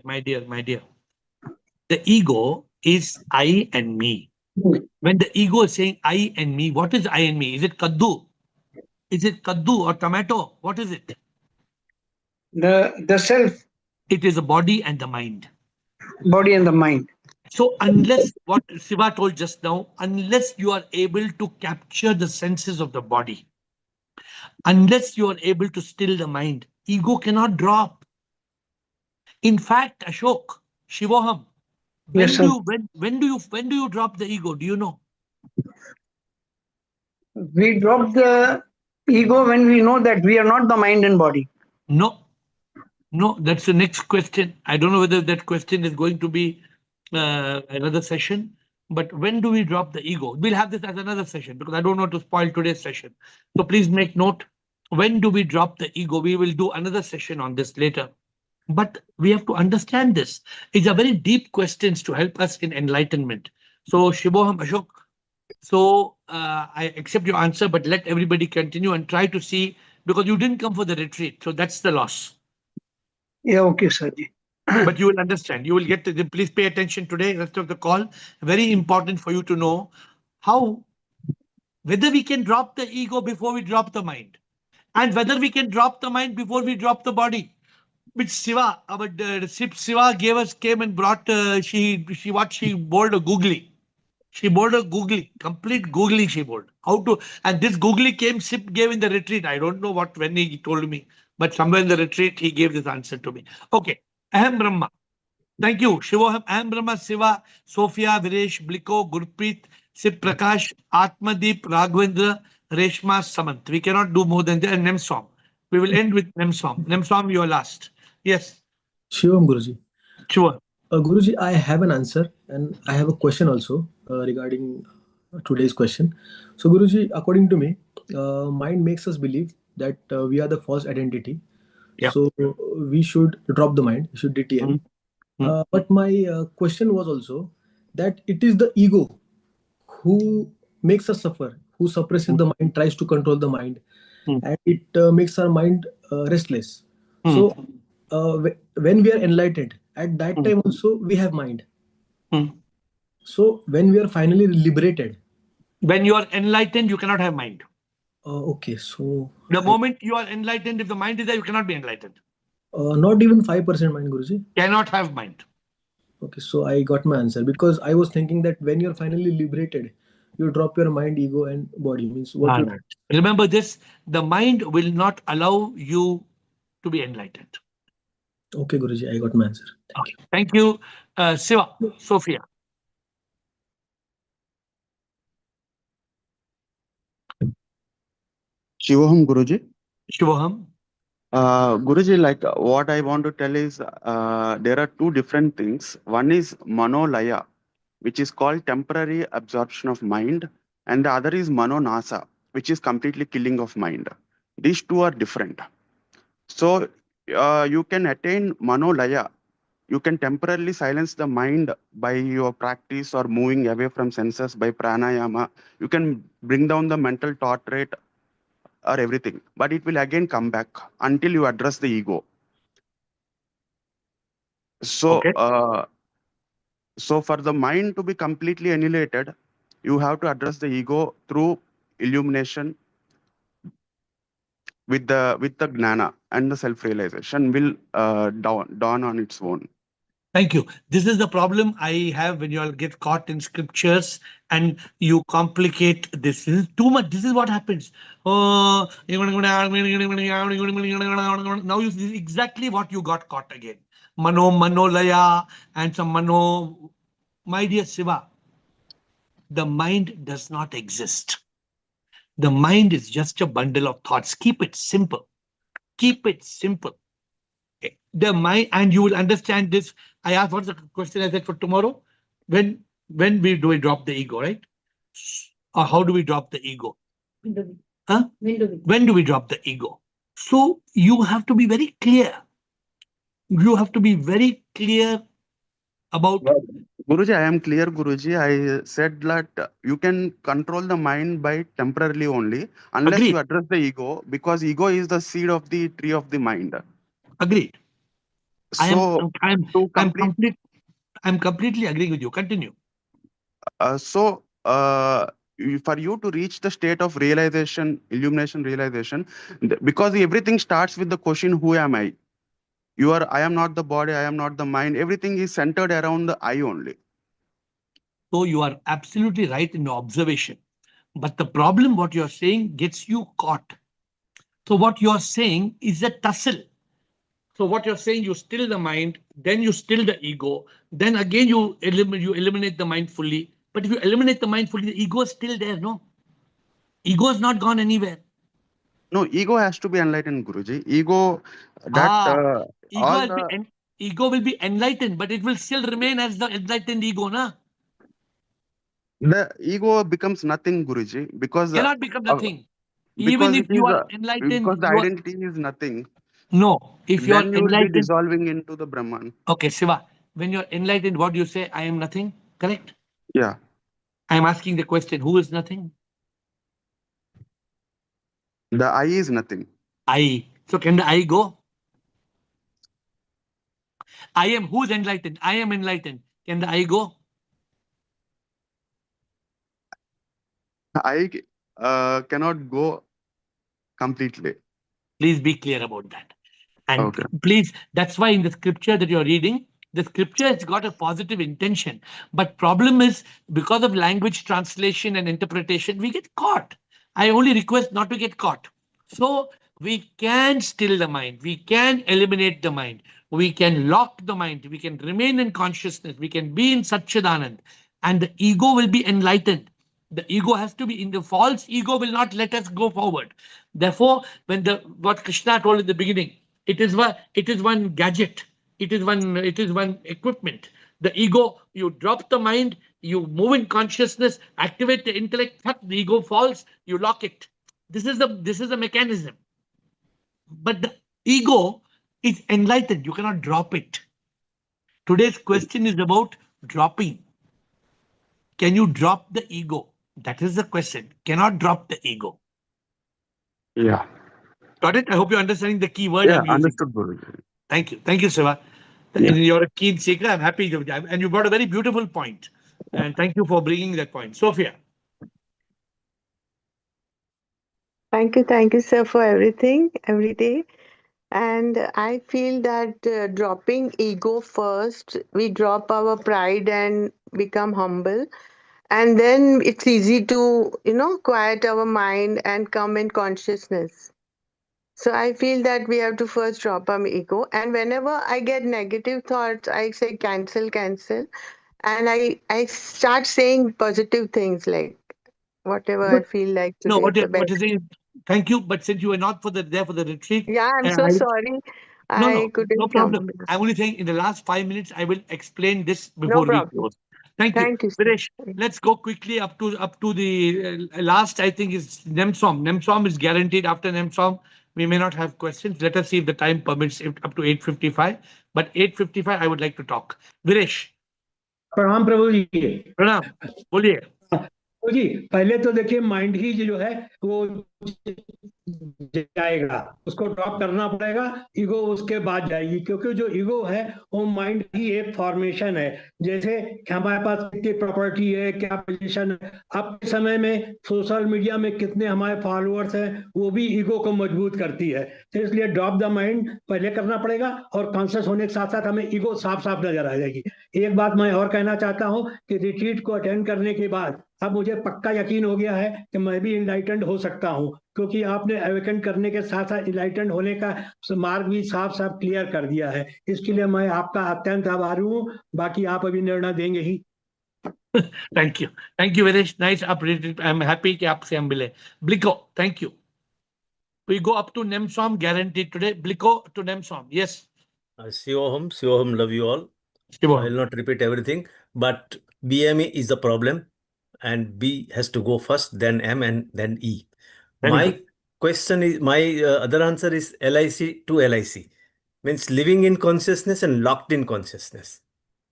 The ego is I and me. When the ego is saying I and me, what is I and me? Is it kaddu? Is it kaddu or tomato? What is it? The self. It is the body and the mind. Body and the mind. So unless what Siva told just now, unless you are able to capture the senses of the body, unless you are able to still the mind, ego cannot drop. In fact, Ashok, Shivoham, when do you drop the ego? Do you know? We drop the ego when we know that we are not the mind and body. No, that's the next question. I don't know whether that question is going to be another session, but when do we drop the ego? We'll have this as another session because I don't want to spoil today's session. So please make note. When do we drop the ego? We will do another session on this later. But we have to understand this. It's a very deep questions to help us in enlightenment. So Shivoham, Ashok, so I accept your answer, but let everybody continue and try to see, because you didn't come for the retreat. So that's the loss. Yeah, okay, Sarji. But you will understand. You will get to please pay attention today, rest of the call. Very important for you to know whether we can drop the ego before we drop the mind, and whether we can drop the mind before we drop the body. Which Siva, our Siva came and brought, she bored a googly. She bored a googly, complete googly she bored. And this googly Sip gave in the retreat. I don't know when he told me, but somewhere in the retreat, he gave this answer to me. Okay. Aham Brahma. Thank you. Shivoham, Aham Brahma, Siva, Sophia, Viresh, Bliko, Gurpreet, Sip Prakash, Atmadeep, Raghavendra, Reshma, Samant. We cannot do more than that. And Nemsom. We will end with Nemsom. Nemsom, you are last. Yes. Shivam Guruji. Sure. Guruji, I have an answer and I have a question also regarding today's question. So Guruji, according to me, mind makes us believe that we are the false identity. Yeah. So we should drop the mind, we should DTM. But my question was also that it is the ego who makes us suffer, who suppresses the mind, tries to control the mind, and it makes our mind restless. So when we are enlightened, at that time also we have mind. So when we are finally liberated, when you are enlightened, you cannot have mind. Okay, so the moment you are enlightened, if the mind is there, you cannot be enlightened. Not even 5% mind, Guruji. Cannot have mind. Okay, so I got my answer because I was thinking that when you're finally liberated, you drop your mind, ego, and body. Means what you. No. Remember this, the mind will not allow you to be enlightened. Okay, Guruji, I got my answer. Thank you. Thank you. Siva, Sophia. Shivoham Guruji. Shubham. Guruji, like what I want to tell is there are two different things. One is manolaya, which is called temporary absorption of mind, and the other is manonasa, which is completely killing of mind. These two are different. So you can attain manolaya. You can temporarily silence the mind by your practice or moving away from senses by pranayama. You can bring down the mental thought rate or everything, but it will again come back until you address the ego. So Okay. So for the mind to be completely annihilated, you have to address the ego through illumination with the gnana, and the self-realization will dawn on its own. Thank you. This is the problem I have when you all get caught in scriptures and you complicate this. This is too much. This is what happens. Oh, now you see exactly what you got caught again. Manolaya, and some mano. My dear Siva, the mind does not exist. The mind is just a bundle of thoughts. Keep it simple. Keep it simple. The mind, and you will understand this. I asked, what's the question I said for tomorrow? When do we drop the ego, right? Or how do we drop the ego? Huh? When do we drop the ego? So you have to be very clear. You have to be very clear about. Guruji, I am clear, Guruji. I said that you can control the mind by temporarily only, unless Agreed. you address the ego, because ego is the seed of the tree of the mind. Agreed. So to complete, I'm completely agreeing with you. Continue. so for you to reach the state of realization, illumination, realization, because everything starts with the question, "Who am I?" You are. I am not the body. I am not the mind. Everything is centered around the I only. So you are absolutely right in your observation. But the problem, what you're saying, gets you caught. So what you're saying is a tussle. So what you're saying, you still the mind, then you still the ego, then again you eliminate the mind fully. But if you eliminate the mind fully, the ego is still there, no? Ego is not gone anywhere. No, ego has to be enlightened, Guruji. Ego, that Ego all has the ego will be enlightened, but it will still remain as the enlightened ego, na? the ego becomes nothing, Guruji, Cannot become nothing. Even because if it you is are enlightened, because the identity is nothing. no. If you are Then you will be enlightened, dissolving into the Brahman. okay, Shiva. When you're enlightened, what do you say? I am nothing. Correct. Yeah, I am asking the question: who is nothing? the I is nothing. I. So can the I go? I am who's enlightened? I am enlightened. Can the I go? I cannot go completely. Please be clear about that. And Okay. please, that's why in the scripture that you're reading, the scripture has got a positive intention. But problem is, because of language translation and interpretation, we get caught. I only request not to get caught. So we can still the mind. We can eliminate the mind. We can lock the mind. We can remain in consciousness. We can be in Satchidanand. And the ego will be enlightened. The ego has to be in the false ego will not let us go forward. Therefore, when the what Krishna told in the beginning, it is one gadget, it is one equipment. The ego, you drop the mind, you move in consciousness, activate the intellect, the ego falls, you lock it. This is the mechanism. But the ego is enlightened, you cannot drop it. Today's question is about dropping. Can you drop the ego? That is the question. Cannot drop the ego. Yeah. Got it? I hope you're understanding the key word Yeah, I'm using. understood, Guruji. Thank you. Thank you, Siva. Yeah. You're a keen seeker. I'm happy. And you brought a very beautiful point. And thank you for bringing that point. Sophia. Thank you, sir, for everything every day. And I feel that dropping ego first, we drop our pride and become humble. And then it's easy to, quiet our mind and come in consciousness. So I feel that we have to first drop our ego. And whenever I get negative thoughts, I say cancel, cancel. And I start saying positive things like whatever I Good. feel like No, today, the what best. you're saying is thank you, but since you were not there for the retreat, Yeah, I'm so I sorry. no, I no, no couldn't problem. come. I'm only saying in the last 5 minutes, I will explain this No before we problem. close. Thank you. Thank you, sir. Viresh, let's go quickly up to the last, I think, is NEMSOM. NEMSOM is guaranteed. After NEMSOM, we may not have questions. Let us see if the time permits it up to 8:55. But 8:55, I would like to talk. Viresh, प्रणाम प्रभु जी। Pranam, बोलिए। प्रभु जी, पहले तो देखिए mind ही जो है वो जाएगा, उसको ड्रॉप करना पड़ेगा, ईगो उसके बाद जाएगी, क्योंकि जो ईगो है वो माइंड की एक फॉर्मेशन है। जैसे हमारे पास कितनी प्रॉपर्टी है, क्या पोजीशन है, अब के समय में सोशल मीडिया में कितने हमारे फॉलोअर्स हैं, वो भी ईगो को मजबूत करती है। तो इसलिए ड्रॉप द माइंड पहले करना पड़ेगा, और कॉन्शियस होने के साथ साथ हमें ईगो साफ साफ नजर आ जाएगी। एक बात मैं और कहना चाहता हूँ कि रिट्रीट को अटेंड करने के बाद अब मुझे पक्का यकीन हो गया है कि मैं भी इनलाइटेंड हो सकता हूं, क्योंकि आपने अवेकन करने के साथ साथ इनलाइटेंड होने का मार्ग भी साफ साफ क्लियर कर दिया है। इसके लिए मैं आपका अत्यंत आभारी हूं। बाकी आप अभी निर्णय देंगे ही। Thank you, Viresh. Nice updated. I'm happy कि आपसे हम मिले. Bliko, thank you. We go up to NEMSOM guaranteed today. Bliko to NEMSOM. Yes. Shivoham, love you all. I will not repeat everything, but BME is the problem, and B has to go first, then M, and then E. Very My good. question is, my other answer is LIC to LIC, means living in consciousness and locked in consciousness.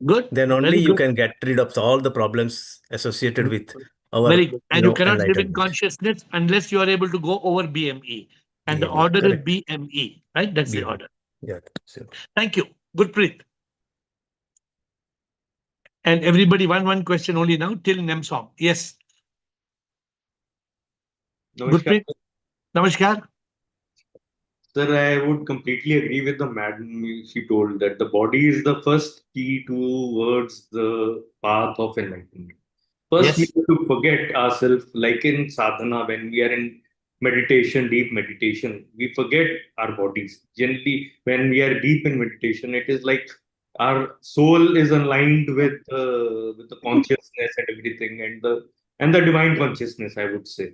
Good. Then only Very you good. can get rid of all the problems associated with our, Very good. And you cannot live in enlightenment. consciousness unless you are able to go over BME. And the BME, order is correct. BME, right? That's the BME. order. Yeah. So, Thank you. Gurpreet. And everybody, one question only now till NEMSOM. Yes. Namaskar. Gurpreet. Namaskar. Sir, I would completely agree with the madam. She told that the body is the first key towards the path of enlightenment. First, we Yes. have to forget ourselves, like in sadhana, when we are in meditation, deep meditation, we forget our bodies. Generally, when we are deep in meditation, it is like our soul is aligned with the consciousness and everything, and the divine consciousness, I would say.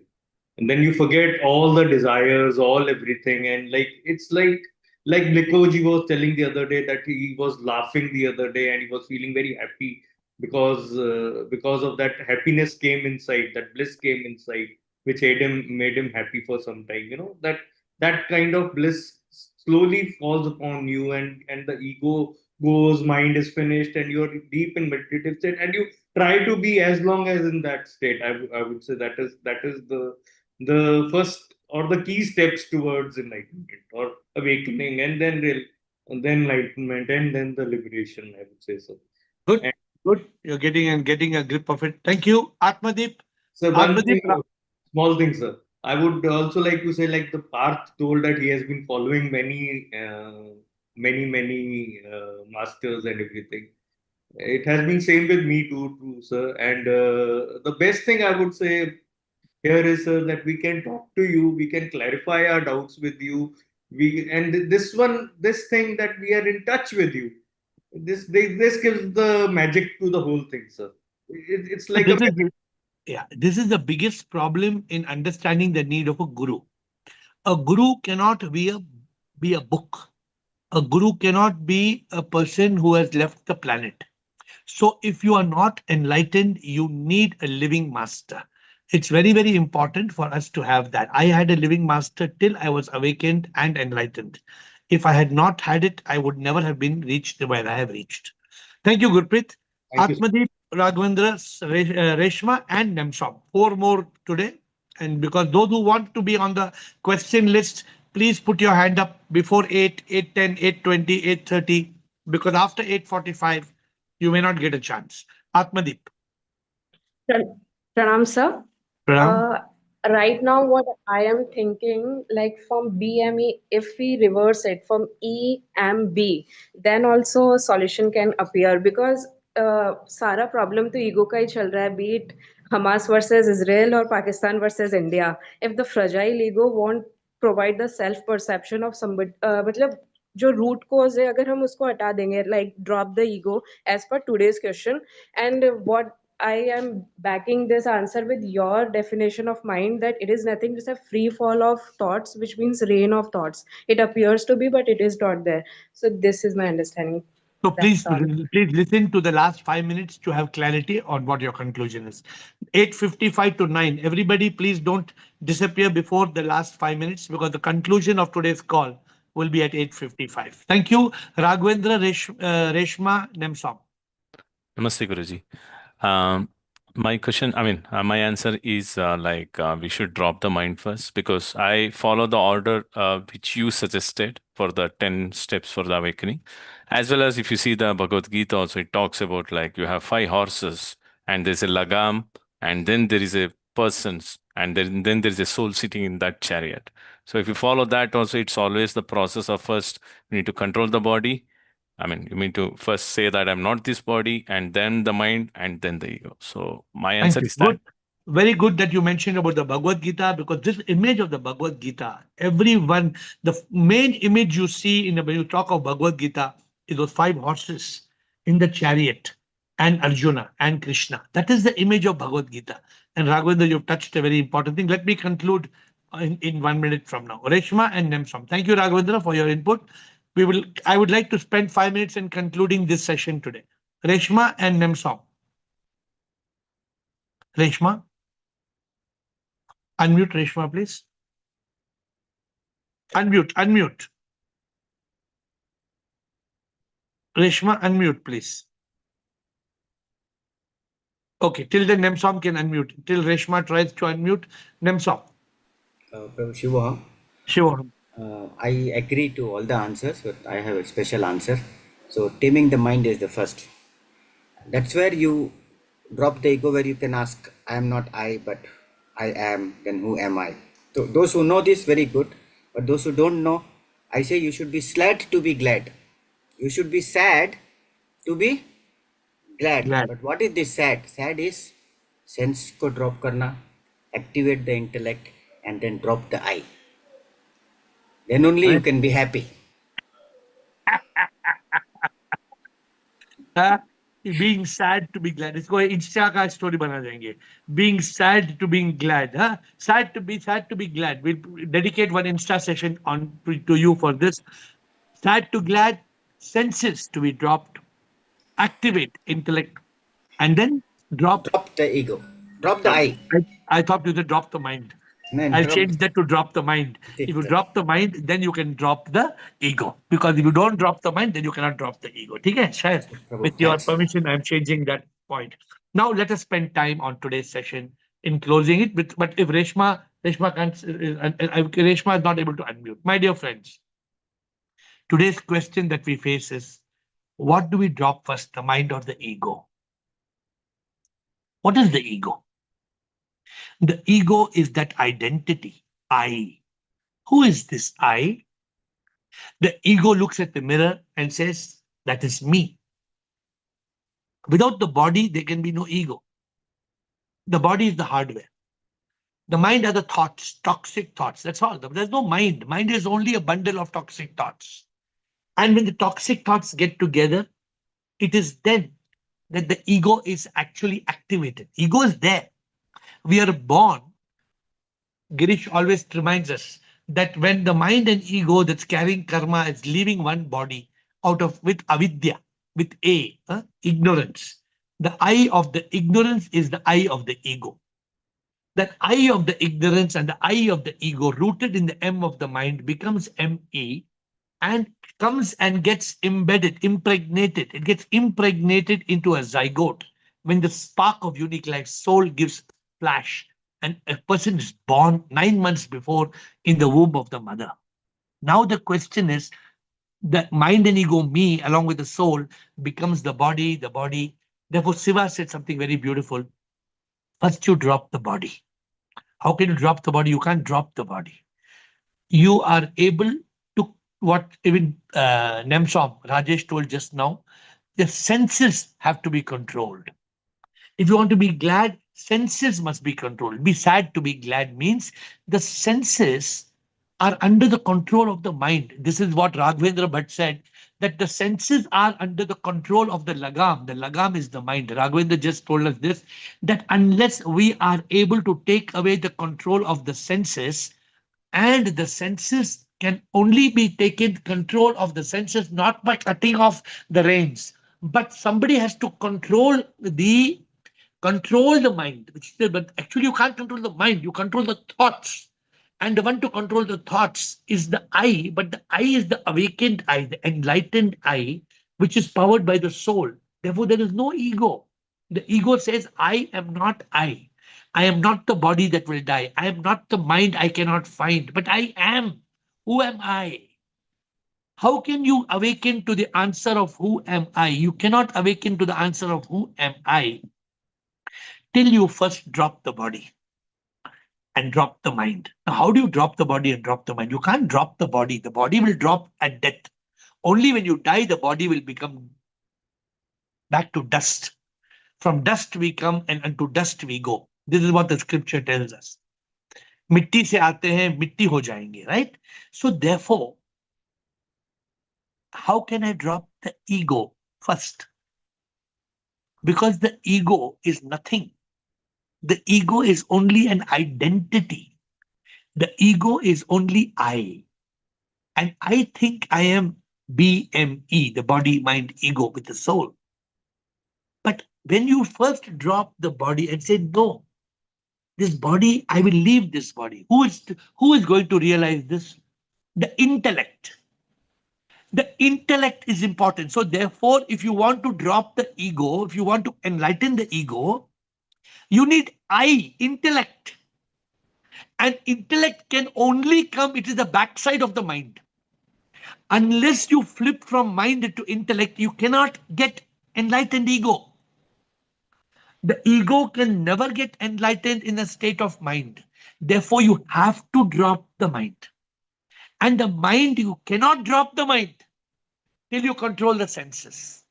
And then you forget all the desires, all everything, and like it's like Likoji was telling the other day that he was laughing the other day and he was feeling very happy because of that happiness came inside, that bliss came inside, which made him happy for some time. You know that kind of bliss slowly falls upon you, and the ego goes, mind is finished, and you're deep in meditative state, and you try to be as long as in that state. I would say that is the first or the key steps towards enlightenment or awakening, and then enlightenment, and then the liberation, I would say so. Good. And Good. You're getting a grip of it. Thank you. Atmadeep. so one Atmadeep. thing, small thing, sir. I would also like to say, like the Parth told that he has been following many masters and everything. It has been same with me too, sir. And the best thing I would say here is, sir, that we can talk to you, we can clarify our doubts with you. This thing that we are in touch with you. This gives the magic to the whole thing, sir. It's So like a this is the biggest problem in understanding the need of a guru. A guru cannot be a book. A guru cannot be a person who has left the planet. So if you are not enlightened, you need a living master. It's very, very important for us to have that. I had a living master till I was awakened and enlightened. If I had not had it, I would never have been reached where I have reached. Thank you, Gurpreet. Thank you, sir. Atmadeep, Raghavendra, Reshma, and Nemsom. 4 more today. And because those who want to be on the question list, please put your hand up before 8, 8:10, 8:20, 8:30, because after 8:45, you may not get a chance. Atmadeep. Pranam, sir. Pranam. right now what I am thinking, like from BME, if we reverse it from EMB, then also a solution can appear, because सारा problem तो ego का ही चल रहा है, beat Hamas versus Israel और Pakistan versus India. If the fragile ego want provide the self perception of somebody, मतलब जो root cause है अगर हम उसको हटा देंगे, like drop the ego as per today's question. And what I am backing this answer with your definition of mind, that it is nothing, just a free fall of thoughts, which means rain of thoughts. It appears to be, but it is not there. So this is my understanding. So please, That's all. please listen to the last 5 minutes to have clarity on what your conclusion is. 8:55 to 9. Everybody, please don't disappear before the last 5 minutes, because the conclusion of today's call will be at 8:55. Thank you, Raghavendra, Reshma, Nemsom. Namaste, Guruji. My question, my answer is we should drop the mind first, because I follow the order which you suggested for the 10 steps for the awakening. As well as if you see the Bhagavad Gita also, it talks about like you have 5 horses and there's a lagam, and then there is a person's, and then there is a soul sitting in that chariot. So if you follow that also, it's always the process of first you need to control the body. You mean to first say that I'm not this body, and then the mind, and then the ego. So my answer is that. Good. Very good that you mentioned about the Bhagavad Gita, because this image of the Bhagavad Gita, everyone, the main image you see when you talk of Bhagavad Gita is those 5 horses in the chariot, and Arjuna and Krishna. That is the image of Bhagavad Gita. And Raghavendra, you've touched a very important thing. Let me conclude in 1 minute from now. Reshma and Nemsam. Thank you, Raghavendra, for your input. I would like to spend 5 minutes in concluding this session today. Reshma and Nemsam. Reshma. Unmute Reshma, please. Unmute. Reshma, unmute, please. Okay, till then Nemsom can unmute. Till Reshma tries to unmute, Nemsom. Shiva. I agree to all the answers, but I have a special answer. So taming the mind is the first. That's where you drop the ego, where you can ask, I am not I, but I am, then who am I? So those who know this, very good. But those who don't know, I say you should be sad to be glad. You should be sad to be glad. But what is this sad? Sad is sense ko drop karna, activate the intellect, and then drop the I. Then only you can be happy. Being sad to be glad. इसको Insta का story बना देंगे. Being sad to being glad. Sad to be glad. We'll dedicate one Insta session to you for this. Sad to glad, senses to be dropped, activate intellect, and then drop the ego. Drop the I. I thought you said drop the mind. I'll change that to drop the mind. If you drop the mind, then you can drop the ego. Because if you don't drop the mind, then you cannot drop the ego. Okay, Shayad? With your permission, I'm changing that point. Now let us spend time on today's session in closing it. But if Reshma can't, Reshma is not able to unmute. My dear friends, today's question that we face is, what do we drop first, the mind or the ego? What is the ego? The ego is that identity, I. Who is this I? The ego looks at the mirror and says, that is me. Without the body, there can be no ego. The body is the hardware. The mind are the thoughts, toxic thoughts. That's all. There's no mind. Mind is only a bundle of toxic thoughts. And when the toxic thoughts get together, it is then that the ego is actually activated. Ego is there. We are born. Girish always reminds us that when the mind and ego that's carrying karma is leaving one body with avidya, with ignorance. The I of the ignorance is the I of the ego. That I of the ignorance and the I of the ego rooted in the M of the mind becomes ME and comes and gets embedded, impregnated. It gets impregnated into a zygote when the spark of unique life soul gives flash. And a person is born 9 months before in the womb of the mother. Now the question is, the mind and ego, me, along with the soul, becomes the body. Therefore, Shiva said something very beautiful. First you drop the body. How can you drop the body? You can't drop the body. You are able to, what even Nemsom, Rajesh told just now, the senses have to be controlled. If you want to be glad, senses must be controlled. Be sad to be glad means the senses are under the control of the mind. This is what Raghavendra Bhatt said, that the senses are under the control of the lagam. The lagam is the mind. Raghavendra just told us this, that unless we are able to take away the control of the senses, and the senses can only be taken control of the senses not by cutting off the reins, but somebody has to control the mind, but actually you can't control the mind, you control the thoughts. And the one to control the thoughts is the I, but the I is the awakened I, the enlightened I, which is powered by the soul. Therefore, there is no ego. The ego says, I am not I. I am not the body that will die. I am not the mind I cannot find, but I am. Who am I? How can you awaken to the answer of who am I? You cannot awaken to the answer of who am I till you first drop the body and drop the mind. Now, how do you drop the body and drop the mind? You can't drop the body. The body will drop at death. Only when you die, the body will become back to dust. From dust we come and unto dust we go. This is what the scripture tells us. मिट्टी से आते हैं, मिट्टी हो जाएंगे, right? So therefore, how can I drop the ego first? Because the ego is nothing. The ego is only an identity. The ego is only I. And I think I am BME, the body, mind, ego with the soul. But when you first drop the body and say, no, this body, I will leave this body. Who is going to realize this? The intellect. The intellect is important. So therefore, if you want to drop the ego, if you want to enlighten the ego, you need I, intellect. And intellect can only come, it is the backside of the mind. Unless you flip from mind to intellect, you cannot get enlightened ego. The ego can never get enlightened in a state of mind. Therefore, you have to drop the mind. And the mind, you cannot drop the mind till you control the senses.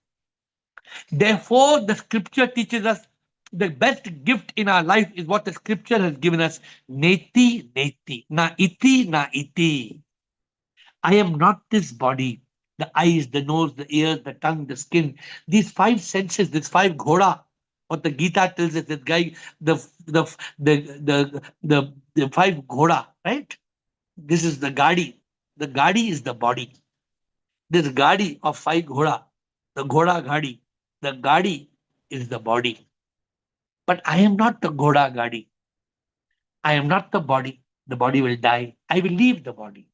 Therefore, the scripture teaches us the best gift in our life is what the scripture has given us. Neti, neti, na iti, na iti. I am not this body. The eyes, the nose, the ears, the tongue, the skin. These five senses, these five ghoda. What the Gita tells us, that guy, the five ghoda, right? This is the gadi. The gadi is the body. This gadi of five ghoda, the ghoda gadi, the gadi is the body. But I am not the ghoda gadi. I am not the body. The body will die. I will leave the body.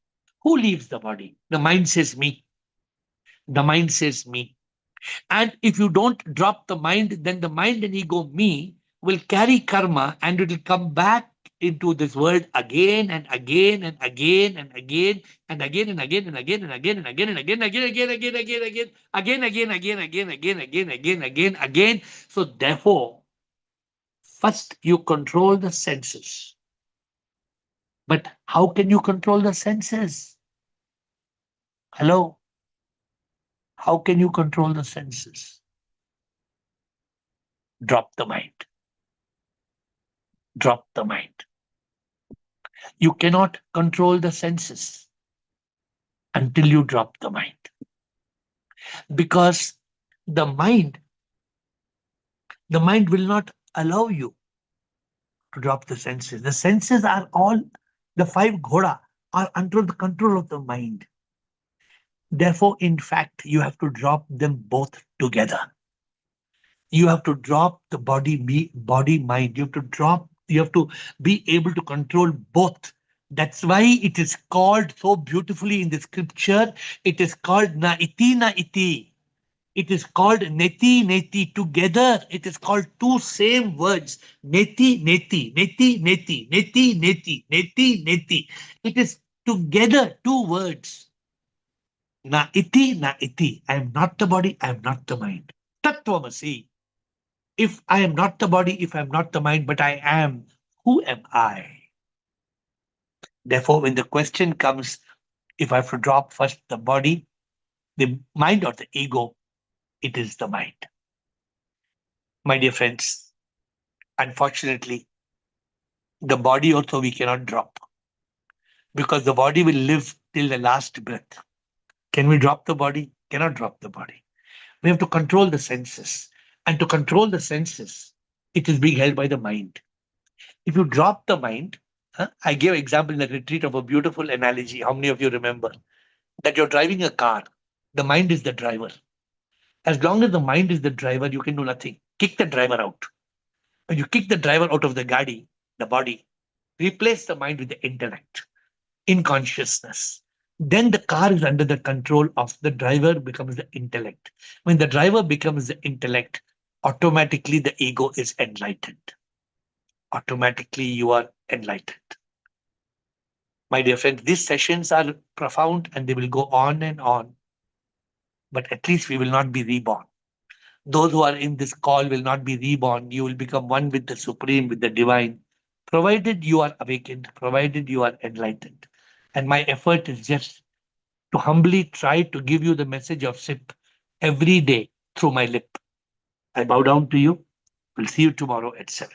Who leaves the body? The mind says me. The mind says me. And if you don't drop the mind, then the mind and ego, me, will carry karma and it will come back into this world again and again and again and again and again and again and again and again and again and again again again again again again again again again again again again again again again. So therefore, first you control the senses. But how can you control the senses? Hello? How can you control the senses? Drop the mind. Drop the mind. You cannot control the senses until you drop the mind. Because the mind will not allow you to drop the senses. The senses are all, the five ghoda are under the control of the mind. Therefore, in fact, you have to drop them both together. You have to drop the body, mind. You have to be able to control both. That's why it is called so beautifully in the scripture. It is called na iti. It is called neti neti. Together, it is called two same words. Neti neti, neti neti, neti neti, neti neti. It is together two words. Na iti, na iti. I am not the body, I am not the mind. Tattvamasi. If I am not the body, if I am not the mind, but I am, who am I? Therefore, when the question comes, if I have to drop first the body, the mind or the ego, it is the mind. My dear friends, unfortunately, the body also we cannot drop because the body will live till the last breath. Can we drop the body? Cannot drop the body. We have to control the senses. And to control the senses, it is being held by the mind. If you drop the mind, I gave example in the retreat of a beautiful analogy. How many of you remember that you're driving a car? The mind is the driver. As long as the mind is the driver, you can do nothing. Kick the driver out. When you kick the driver out of the gadi, the body, replace the mind with the intellect, in consciousness. Then the car is under the control of the driver, becomes the intellect. When the driver becomes the intellect, automatically the ego is enlightened. Automatically you are enlightened. My dear friends, these sessions are profound and they will go on and on. But at least we will not be reborn. Those who are in this call will not be reborn. You will become one with the Supreme, with the Divine, provided you are awakened, provided you are enlightened. And my effort is just to humbly try to give you the message of SIP every day through my lip. I bow down to you. We'll see you tomorrow at 7.